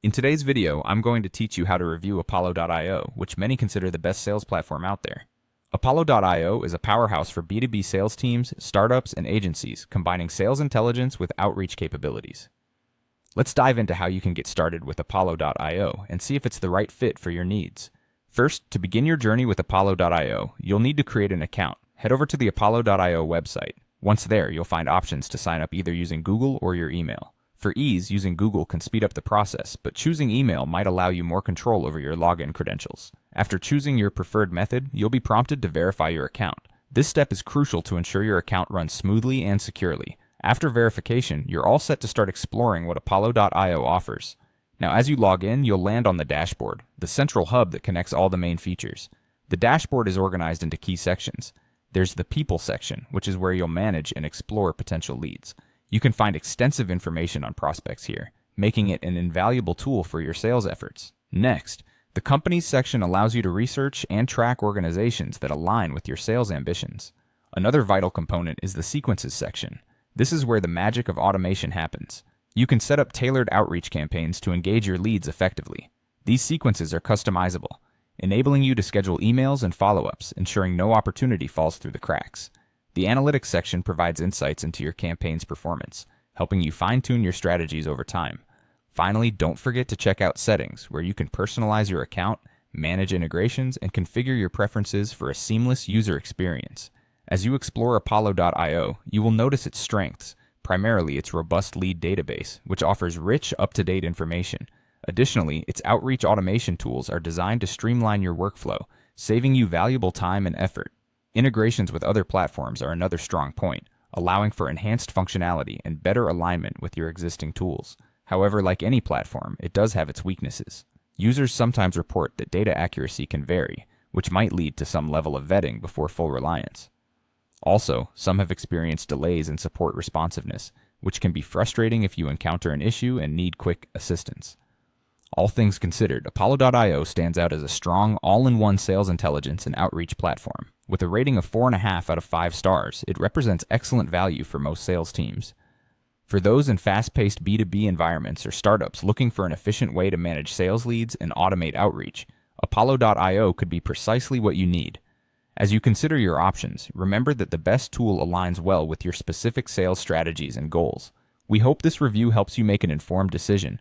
In today's video, I'm going to teach you how to review apollo.io, which many consider the best sales platform out there. Apollo.io is a powerhouse for B2B sales teams, startups, and agencies, combining sales intelligence with outreach capabilities. Let's dive into how you can get started with apollo.io and see if it's the right fit for your needs. First, to begin your journey with apollo.io, you'll need to create an account. Head over to the apollo.io website. Once there, you'll find options to sign up either using Google or your email. For ease, using Google can speed up the process, but choosing email might allow you more control over your login credentials. After choosing your preferred method, you'll be prompted to verify your account. This step is crucial to ensure your account runs smoothly and securely. After verification, you're all set to start exploring what apollo.io offers. Now, as you log in, you'll land on the dashboard, the central hub that connects all the main features. The dashboard is organized into key sections. There's the People section, which is where you'll manage and explore potential leads. You can find extensive information on prospects here, making it an invaluable tool for your sales efforts. Next, the Companies section allows you to research and track organizations that align with your sales ambitions. Another vital component is the Sequences section. This is where the magic of automation happens. You can set up tailored outreach campaigns to engage your leads effectively. These sequences are customizable, enabling you to schedule emails and follow-ups, ensuring no opportunity falls through the cracks. The Analytics section provides insights into your campaign's performance, helping you fine-tune your strategies over time. Finally, don't forget to check out Settings, where you can personalize your account, manage integrations, and configure your preferences for a seamless user experience. As you explore apollo.io, you will notice its strengths, primarily its robust lead database, which offers rich, up-to-date information. Additionally, its outreach automation tools are designed to streamline your workflow, saving you valuable time and effort. Integrations with other platforms are another strong point, allowing for enhanced functionality and better alignment with your existing tools. However, like any platform, it does have its weaknesses. Users sometimes report that data accuracy can vary, which might lead to some level of vetting before full reliance. Also, some have experienced delays in support responsiveness, which can be frustrating if you encounter an issue and need quick assistance. All things considered, apollo.io stands out as a strong, all-in-one sales intelligence and outreach platform. With a rating of 4.5 out of 5 stars, it represents excellent value for most sales teams. For those in fast-paced B2B environments or startups looking for an efficient way to manage sales leads and automate outreach, apollo.io could be precisely what you need. As you consider your options, remember that the best tool aligns well with your specific sales strategies and goals. We hope this review helps you make an informed decision.